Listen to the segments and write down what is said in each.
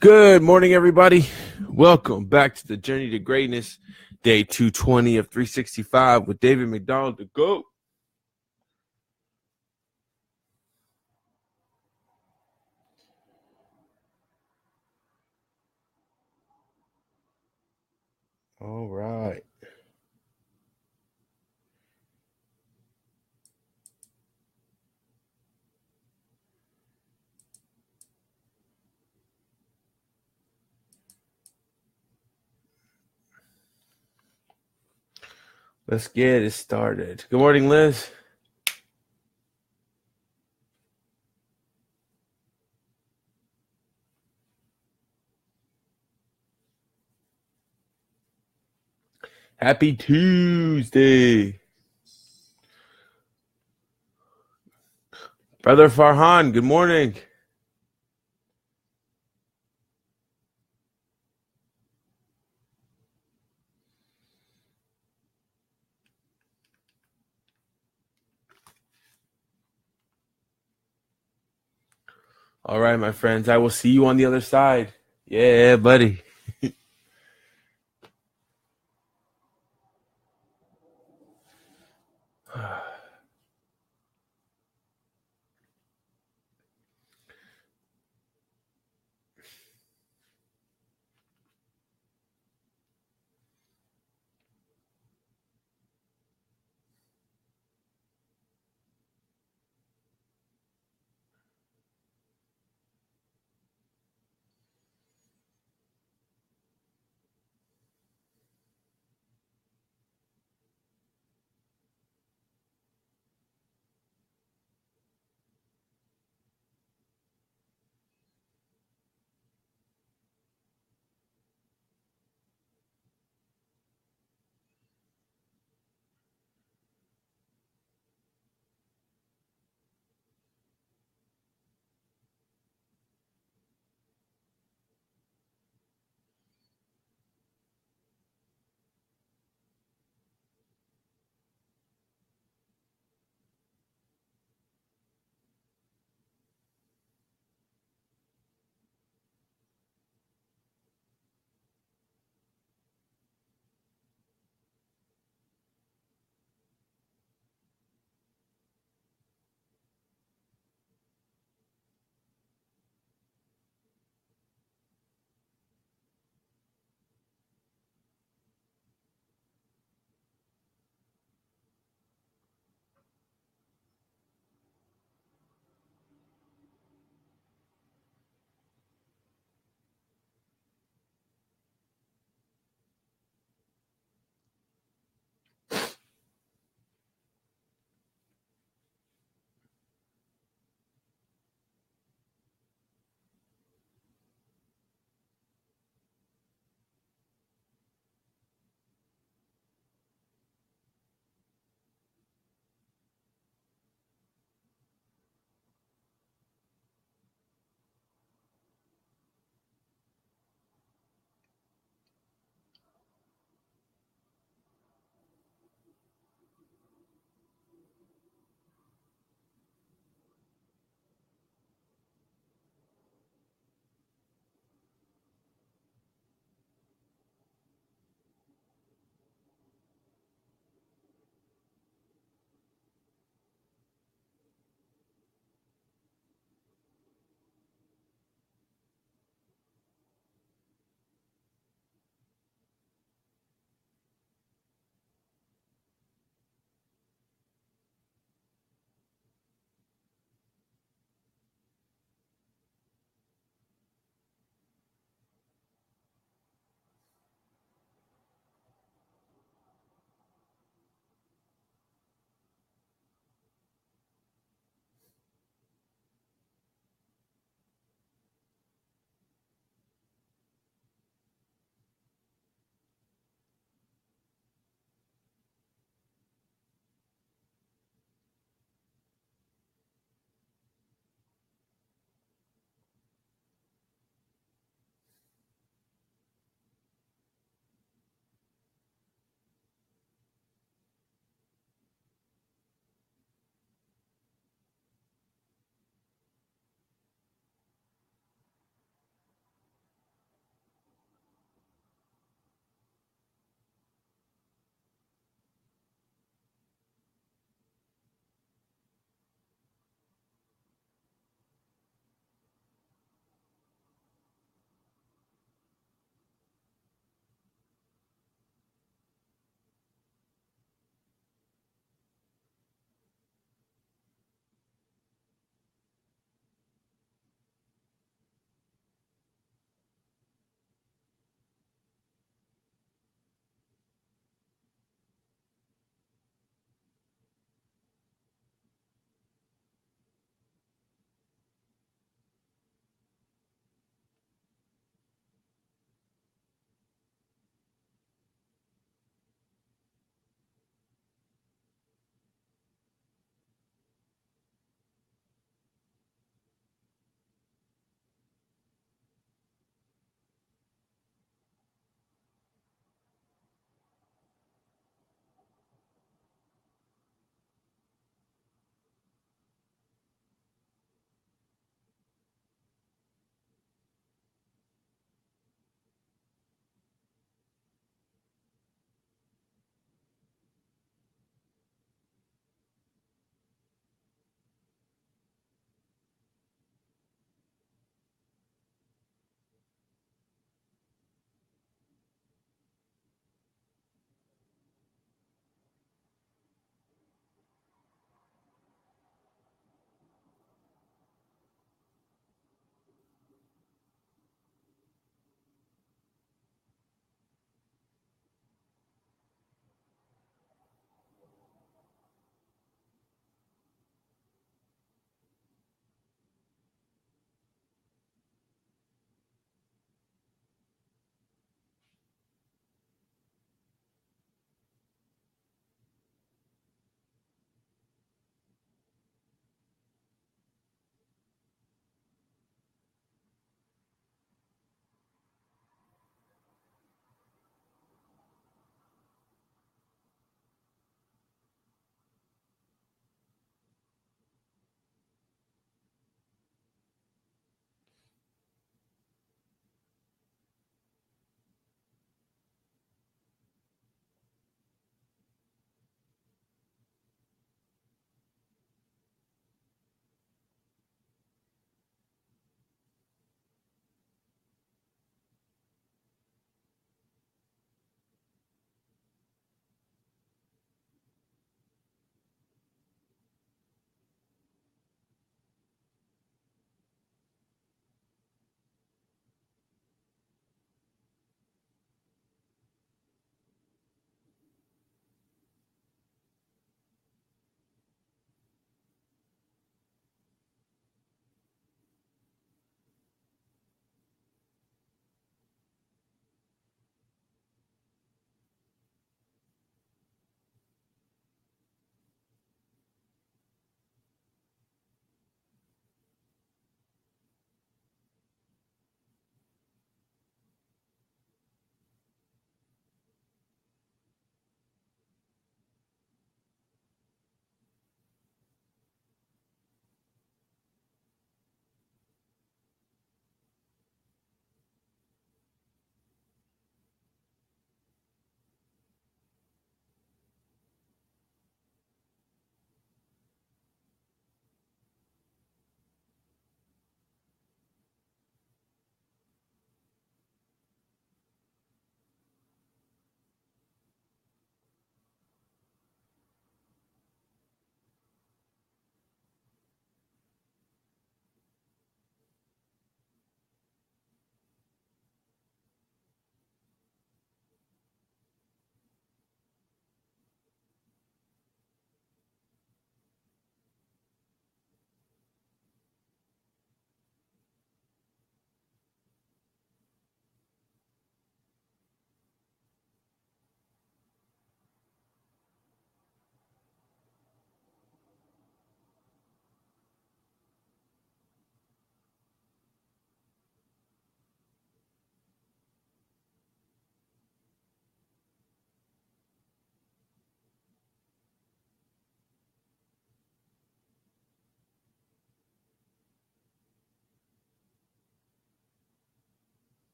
Good morning, everybody. Welcome back to the Journey to Greatness, day 220 of 365 with David McDonald, the GOAT. All right. Let's get it started. Good morning, Liz. Happy Tuesday. Brother Farhan, good morning. All right, my friends. I will see you on the other side. Yeah, buddy.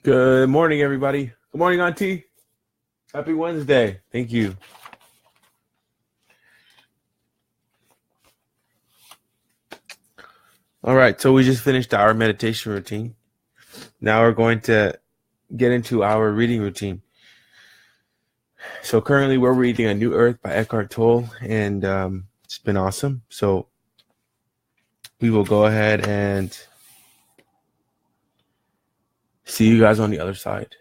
Good morning, everybody. Good morning, Auntie. Happy Wednesday. Thank you. All right, so we just finished our meditation routine. Now we're going to get into our reading routine. So currently we're reading A New Earth by Eckhart Tolle, and it's been awesome. So we will go ahead and see you guys on the other side.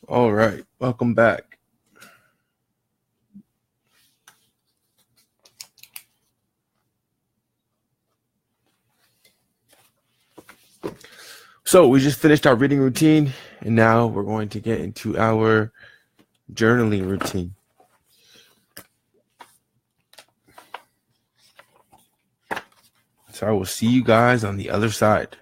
All right, welcome back. So we just finished our reading routine, and now we're going to get into our journaling routine. So I will see you guys on the other side.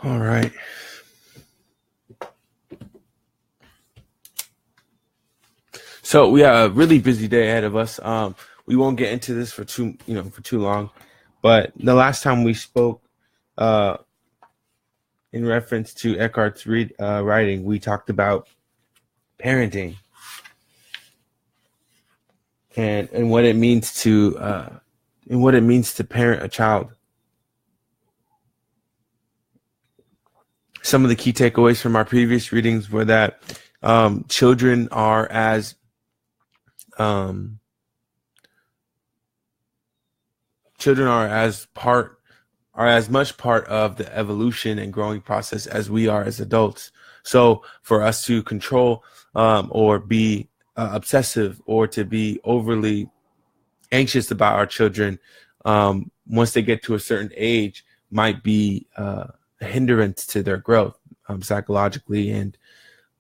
All right. So we have a really busy day ahead of us. We won't get into this for too long, but the last time we spoke, uh, in reference to Eckhart's writing, we talked about parenting and what it means to parent a child. Some of the key takeaways from our previous readings were that children are as much part of the evolution and growing process as we are as adults. So for us to control or be obsessive or to be overly anxious about our children once they get to a certain age might be a hindrance to their growth psychologically and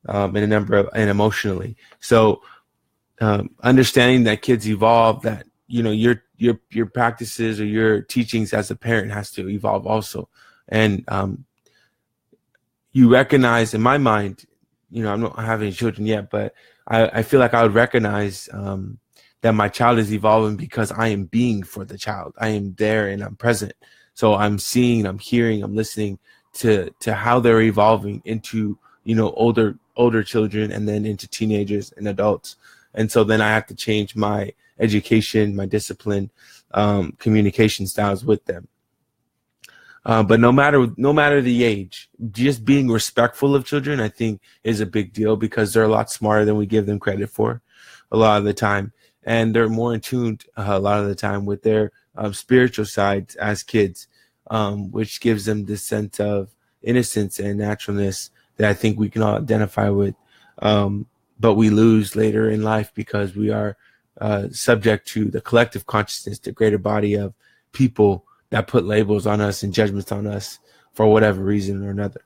and emotionally. So understanding that kids evolve, that your practices or your teachings as a parent has to evolve also. And you recognize, in my mind, I'm not having children yet, but I feel like I would recognize that my child is evolving because I am being for the child. I am there and I'm present. So I'm seeing, I'm hearing, I'm listening to how they're evolving into, older children and then into teenagers and adults. And so then I have to change my education, my discipline, communication styles with them. But no matter the age, just being respectful of children, I think, is a big deal because they're a lot smarter than we give them credit for a lot of the time. And they're more in tune a lot of the time with their spiritual sides as kids, which gives them this sense of innocence and naturalness that I think we can all identify with. But we lose later in life because we are subject to the collective consciousness, the greater body of people that put labels on us and judgments on us for whatever reason or another.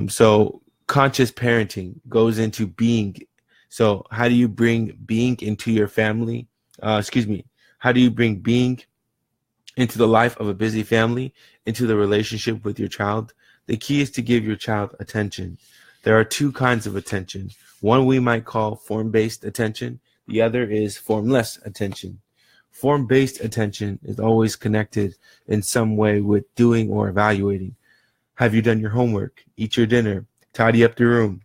So conscious parenting goes into being. So how do you bring being into your family? How do you bring being into the life of a busy family, into the relationship with your child? The key is to give your child attention. There are two kinds of attention. One we might call form-based attention. The other is formless attention. Form-based attention is always connected in some way with doing or evaluating. Have you done your homework? Eat your dinner. Tidy up the room.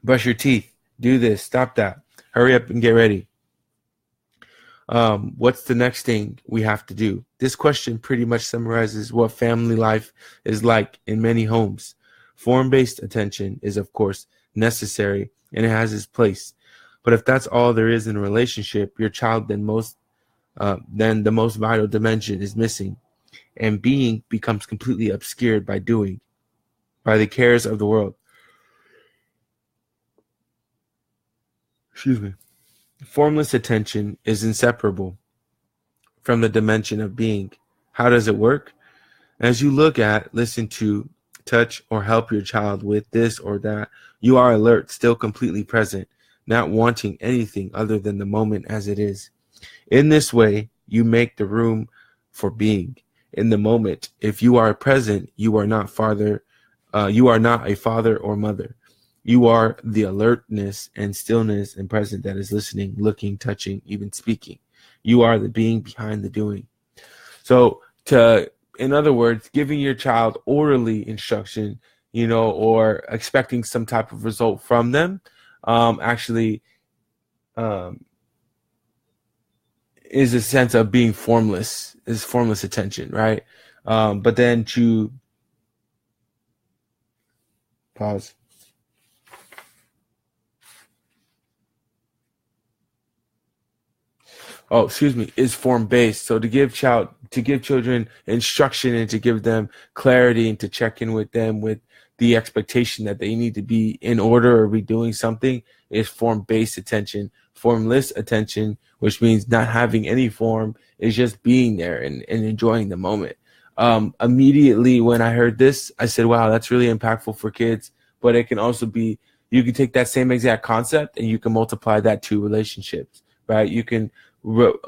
Brush your teeth. Do this. Stop that. Hurry up and get ready. What's the next thing we have to do? This question pretty much summarizes what family life is like in many homes. Form-based attention is, of course, necessary and it has its place. But if that's all there is in a relationship, your child then the most vital dimension is missing, and being becomes completely obscured by doing, by the cares of the world. Formless attention is inseparable from the dimension of being. How does it work? As you look at, listen to, touch, or help your child with this or that, you are alert, still completely present, not wanting anything other than the moment as it is. In this way, you make the room for being in the moment. If you are present, you are not a father or mother. You are the alertness and stillness and present that is listening, looking, touching, even speaking. You are the being behind the doing. So in other words, giving your child orderly instruction, or expecting some type of result from them, is a sense of being formless, is formless attention, right? But then to pause. Is form-based. So to give children instruction and to give them clarity and to check in with them with the expectation that they need to be in order or be doing something is form-based attention. Formless attention, which means not having any form, is just being there and enjoying the moment. Immediately when I heard this, I said, wow, that's really impactful for kids. But it can also be, you can take that same exact concept and you can multiply that to relationships, right? You can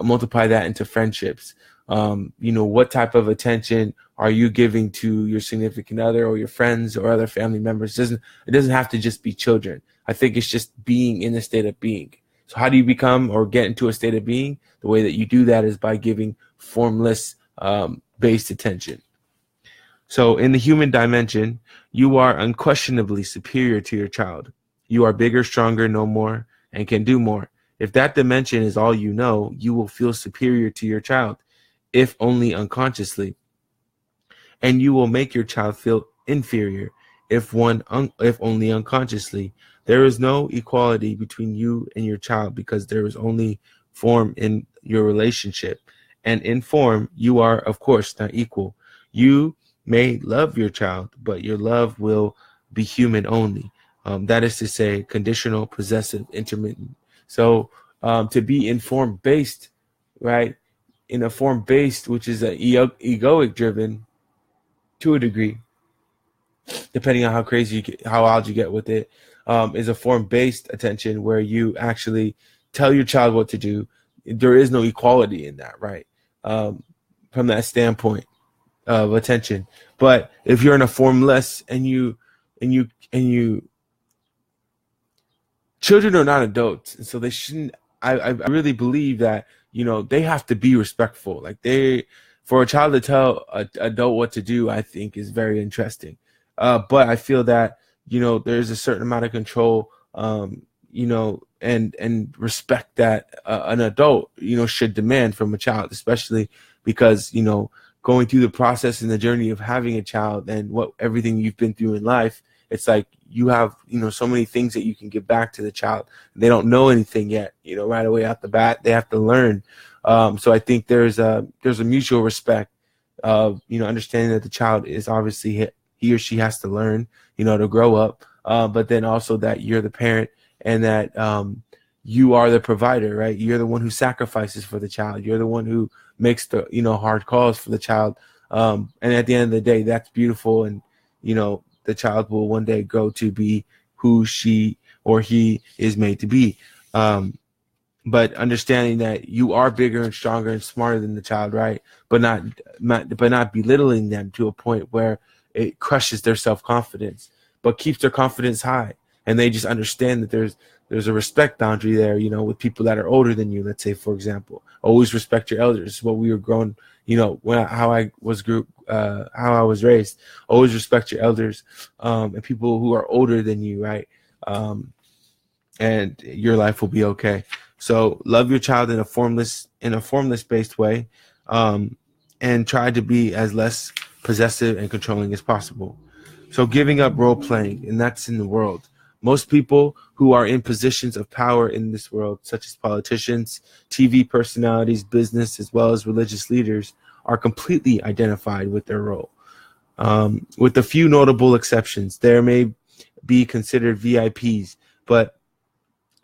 multiply that into friendships. What type of attention are you giving to your significant other or your friends or other family members? It doesn't have to just be children. I think it's just being in a state of being. So how do you become or get into a state of being? The way that you do that is by giving formless based attention. So in the human dimension, you are unquestionably superior to your child. You are bigger, stronger, know more, and can do more. If that dimension is all you know, you will feel superior to your child, if only unconsciously. And you will make your child feel inferior, if only unconsciously. There is no equality between you and your child because there is only form in your relationship. And in form, you are, of course, not equal. You may love your child, but your love will be human only. That is to say, conditional, possessive, intermittent. So to be in form based, right? In a form based, which is egoic driven to a degree, depending on how crazy how wild you get with it, is a form based attention where you actually tell your child what to do. There is no equality in that, right? From that standpoint of attention. But if you're in a formless and you children are not adults, and so they shouldn't. I really believe that they have to be respectful. Like for a child to tell an adult what to do, I think is very interesting. But I feel that there's a certain amount of control, and respect that an adult should demand from a child, especially because going through the process and the journey of having a child and everything you've been through in life. It's like you have, so many things that you can give back to the child. They don't know anything yet, right away out the bat. They have to learn. So I think there's a mutual respect of, understanding that the child is obviously he or she has to learn, to grow up. But then also that you're the parent and that you are the provider, right? You're the one who sacrifices for the child. You're the one who makes the, hard calls for the child. And at the end of the day, that's beautiful. And, the child will one day grow to be who she or he is made to be. But understanding that you are bigger and stronger and smarter than the child, right? But not belittling them to a point where it crushes their self-confidence, but keeps their confidence high. And they just understand that there's a respect boundary there, with people that are older than you. Let's say, for example, always respect your elders. What we were grown, how I was raised. Always respect your elders, and people who are older than you, right? And your life will be okay. So love your child in a formless based way, and try to be as less possessive and controlling as possible. So giving up role playing, and that's in the world. Most people who are in positions of power in this world, such as politicians, TV personalities, business, as well as religious leaders, are completely identified with their role. With a few notable exceptions, there may be considered VIPs, but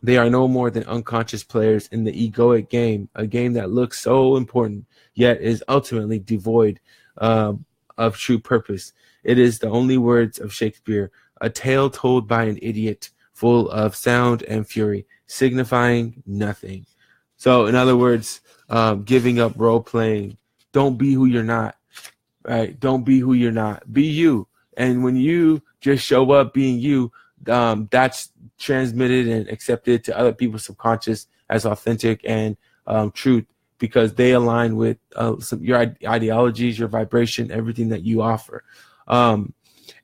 they are no more than unconscious players in the egoic game, a game that looks so important, yet is ultimately devoid of true purpose. It is the only words of Shakespeare, a tale told by an idiot, full of sound and fury, signifying nothing. So, in other words, giving up role playing. Don't be who you're not, right? Don't be who you're not. Be you. And when you just show up being you, that's transmitted and accepted to other people's subconscious as authentic and truth, because they align with your ideologies, your vibration, everything that you offer.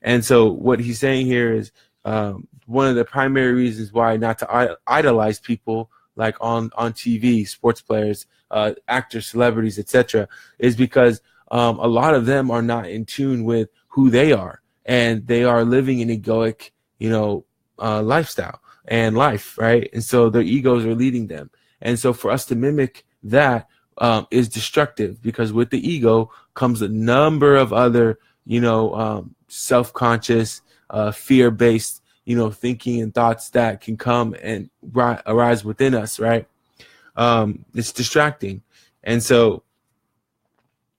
And so what he's saying here is one of the primary reasons why not to idolize people like on TV, sports players, actors, celebrities, etc., is because a lot of them are not in tune with who they are, and they are living an egoic, lifestyle and life, right? And so their egos are leading them. And so for us to mimic that is destructive, because with the ego comes a number of other, self-conscious, fear-based, thinking and thoughts that can come and arise within us, right? It's distracting. And so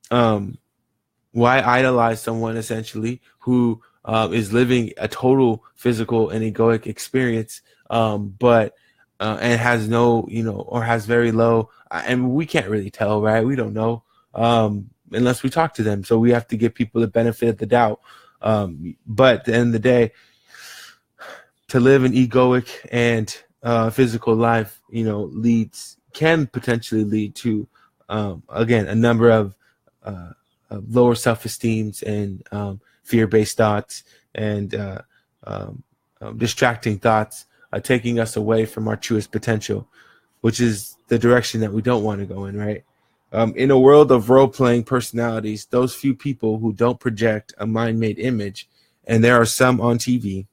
why idolize someone essentially who is living a total physical and egoic experience, but and has no, or has very low, and we can't really tell, right? We don't know, unless we talk to them. So we have to give people the benefit of the doubt. But at the end of the day, to live an egoic and physical life, can potentially lead to, again, a number of lower self-esteems and fear-based thoughts and distracting thoughts, taking us away from our truest potential, which is the direction that we don't want to go in, right? In a world of role-playing personalities, those few people who don't project a mind-made image, and there are some on TV,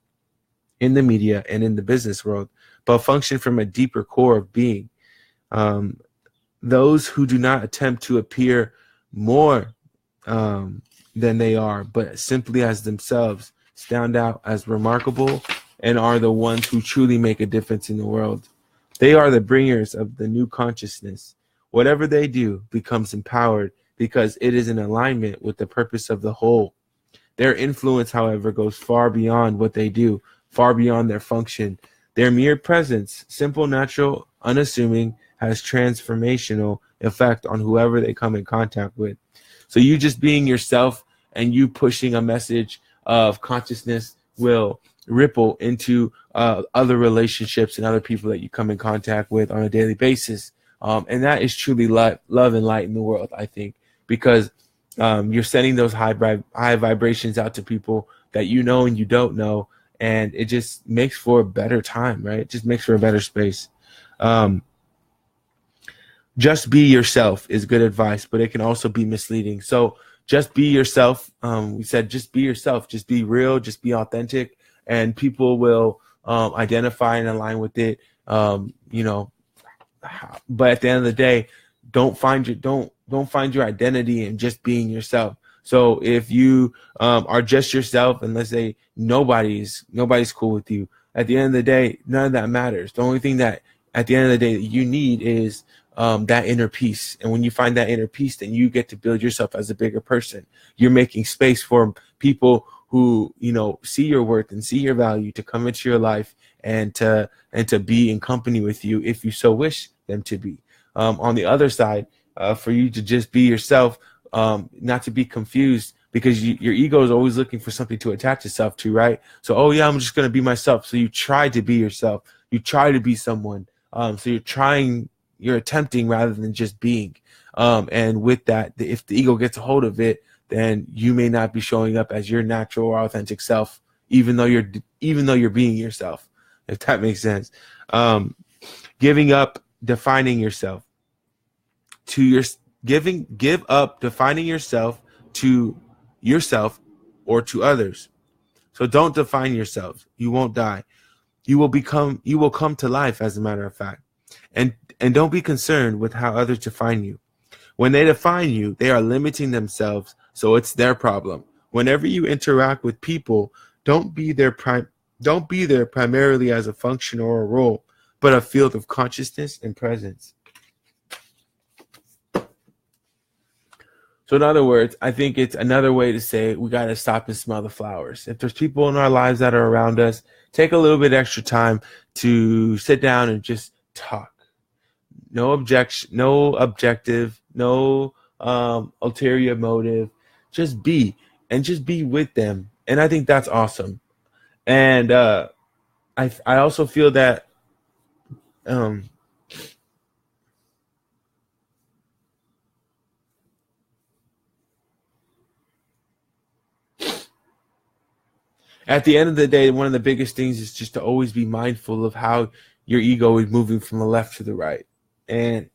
in the media, and in the business world, but function from a deeper core of being. Those who do not attempt to appear more than they are, but simply as themselves, stand out as remarkable and are the ones who truly make a difference in the world. They are the bringers of the new consciousness. Whatever they do becomes empowered because it is in alignment with the purpose of the whole. Their influence, however, goes far beyond what they do, far beyond their function. Their mere presence, simple, natural, unassuming, has transformational effect on whoever they come in contact with. So you just being yourself and you pushing a message of consciousness will ripple into other relationships and other people that you come in contact with on a daily basis. And that is truly love and light in the world, I think, because you're sending those high vibrations out to people that you know and you don't know. And it just makes for a better time, right? It just makes for a better space. Just be yourself is good advice, but it can also be misleading. So just be yourself. We said just be yourself. Just be real. Just be authentic. And people will identify and align with it. But at the end of the day, don't find your identity in just being yourself. So if you are just yourself, and let's say nobody's cool with you, at the end of the day, none of that matters. The only thing that at the end of the day that you need is that inner peace. And when you find that inner peace, then you get to build yourself as a bigger person. You're making space for people who, see your worth and see your value to come into your life and to be in company with you if you so wish them to be. On the other side, for you to just be yourself, not to be confused, because your ego is always looking for something to attach itself to, right? So, oh yeah, I'm just going to be myself. So you try to be yourself. You try to be someone. So you're attempting rather than just being. And with that, if the ego gets a hold of it, then you may not be showing up as your natural or authentic self, even though you're being yourself, if that makes sense. Giving up defining yourself give up defining yourself to yourself or to others. So don't define yourself. You won't die. You will come to life, as a matter of fact. And don't be concerned with how others define you. When they define you, they are limiting themselves, so it's their problem. Whenever you interact with people, don't be there primarily as a function or a role, but a field of consciousness and presence. So in other words, I think it's another way to say we got to stop and smell the flowers. If there's people in our lives that are around us, take a little bit extra time to sit down and just talk. No objection, no objective, no ulterior motive. Just be with them. And I think that's awesome. And I also feel that at the end of the day, one of the biggest things is just to always be mindful of how your ego is moving from the left to the right. And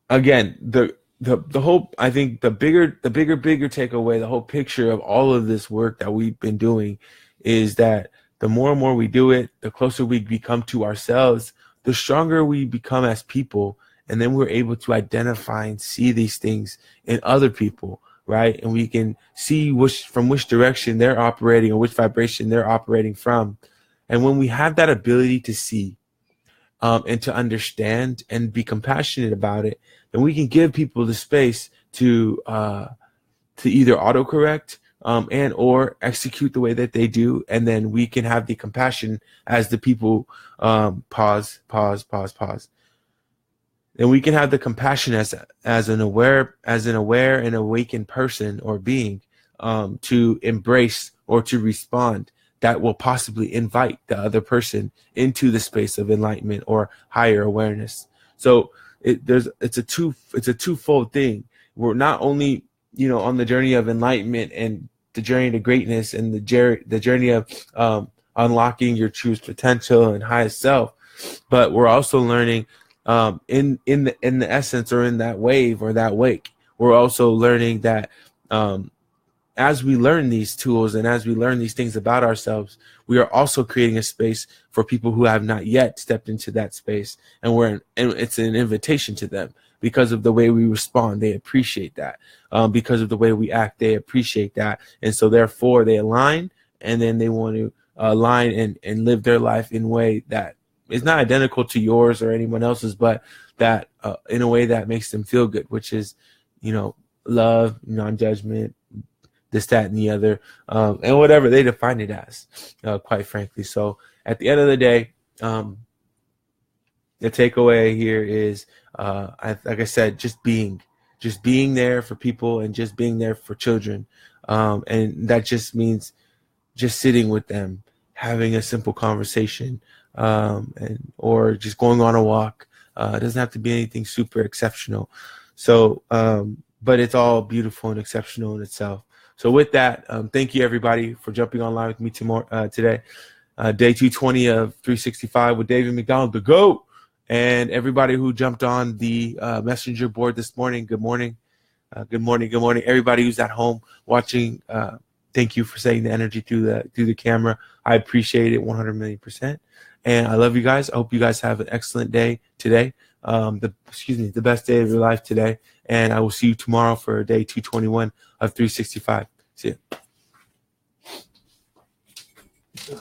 again, the whole, I think the bigger takeaway, the whole picture of all of this work that we've been doing is that the more and more we do it, the closer we become to ourselves, the stronger we become as people. And then we're able to identify and see these things in other people, right? And we can see from which direction they're operating or which vibration they're operating from. And when we have that ability to see and to understand and be compassionate about it, then we can give people the space to either autocorrect and or execute the way that they do. And then we can have the compassion as the people pause. then we can have the compassion as an aware and awakened person or being, to embrace or to respond, that will possibly invite the other person into the space of enlightenment or higher awareness. So it's a twofold thing. We're not only, on the journey of enlightenment and the journey to greatness and the journey of unlocking your true potential and highest self, but we're also learning, in the essence, or in that wave or that wake, we're also learning that, as we learn these tools and as we learn these things about ourselves, we are also creating a space for people who have not yet stepped into that space, and it's an invitation to them. Because of the way we respond, they appreciate that. Because of the way we act, they appreciate that, and so therefore they align, and then they want to align and live their life in a way that is not identical to yours or anyone else's, but that in a way that makes them feel good, which is, love, non-judgment, this, that, and the other, and whatever they define it as, quite frankly. So at the end of the day, the takeaway here is, like I said, just being there for people and just being there for children. And that just means just sitting with them, having a simple conversation, or just going on a walk. It doesn't have to be anything super exceptional. So, but it's all beautiful and exceptional in itself. So with that, thank you everybody for jumping online with me today. Day 220 of 365 with David McDonald, the GOAT, and everybody who jumped on the messenger board this morning. Good morning. Good morning. Everybody who's at home watching, thank you for setting the energy through the camera. I appreciate it 100 million %. And I love you guys. I hope you guys have an excellent day today. The best day of your life today. And I will see you tomorrow for day 221 of 365. See ya.